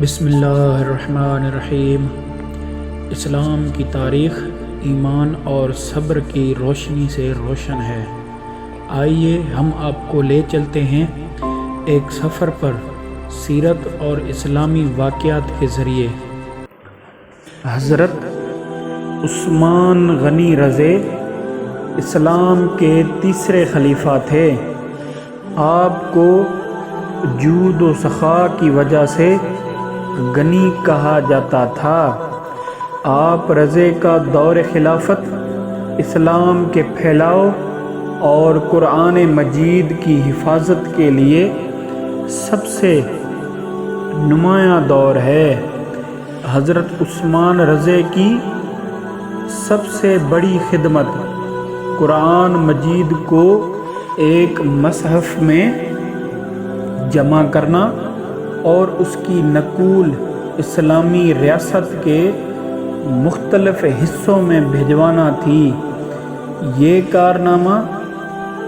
بسم اللہ الرحمن الرحیم۔ اسلام کی تاریخ ایمان اور صبر کی روشنی سے روشن ہے۔ آئیے ہم آپ کو لے چلتے ہیں ایک سفر پر سیرت اور اسلامی واقعات کے ذریعے۔ حضرت عثمان غنی رضی اسلام کے تیسرے خلیفہ تھے۔ آپ کو جود و سخا کی وجہ سے غنی کہا جاتا تھا۔ آپ رضی کا دور خلافت اسلام کے پھیلاؤ اور قرآن مجید کی حفاظت کے لیے سب سے نمایاں دور ہے۔ حضرت عثمان رضی کی سب سے بڑی خدمت قرآن مجید کو ایک مصحف میں جمع کرنا اور اس کی نقول اسلامی ریاست کے مختلف حصوں میں بھجوانا تھی۔ یہ کارنامہ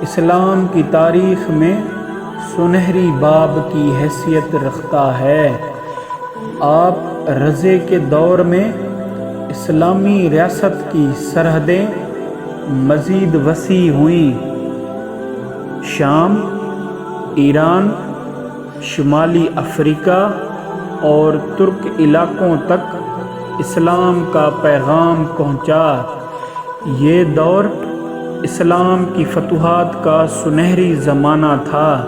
اسلام کی تاریخ میں سنہری باب کی حیثیت رکھتا ہے۔ آپ رضی کے دور میں اسلامی ریاست کی سرحدیں مزید وسیع ہوئیں۔ شام، ایران، شمالی افریقہ اور ترک علاقوں تک اسلام کا پیغام پہنچا۔ یہ دور اسلام کی فتوحات کا سنہری زمانہ تھا۔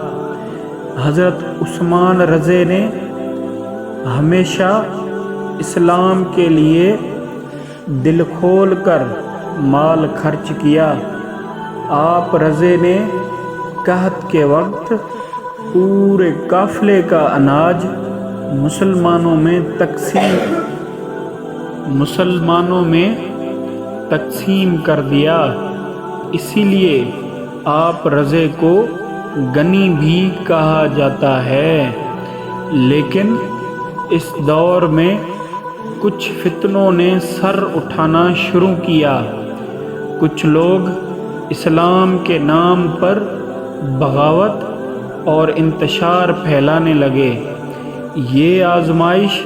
حضرت عثمان رضی نے ہمیشہ اسلام کے لیے دل کھول کر مال خرچ کیا۔ آپ رضی نے قحط کے وقت پورے قافلے کا اناج مسلمانوں میں تقسیم کر دیا۔ اسی لیے آپ رضی کو غنی بھی کہا جاتا ہے۔ لیکن اس دور میں کچھ فتنوں نے سر اٹھانا شروع کیا۔ کچھ لوگ اسلام کے نام پر بغاوت اور انتشار پھیلانے لگے۔ یہ آزمائش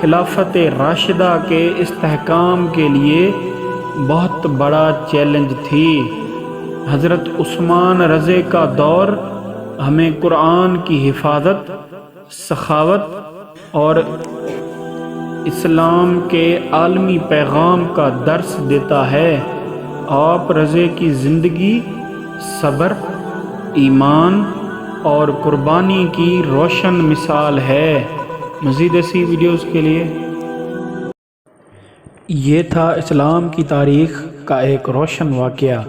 خلافت راشدہ کے استحکام کے لیے بہت بڑا چیلنج تھی۔ حضرت عثمان رضی کا دور ہمیں قرآن کی حفاظت، سخاوت اور اسلام کے عالمی پیغام کا درس دیتا ہے۔ آپ رضی کی زندگی صبر، ایمان اور قربانی کی روشن مثال ہے۔ مزید ایسی ویڈیوز کے لیے یہ تھا اسلام کی تاریخ کا ایک روشن واقعہ۔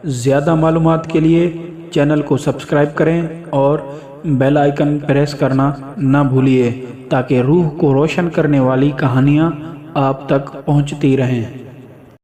زیادہ معلومات کے لیے چینل کو سبسکرائب کریں اور بیل آئیکن پریس کرنا نہ بھولیے تاکہ روح کو روشن کرنے والی کہانیاں آپ تک پہنچتی رہیں۔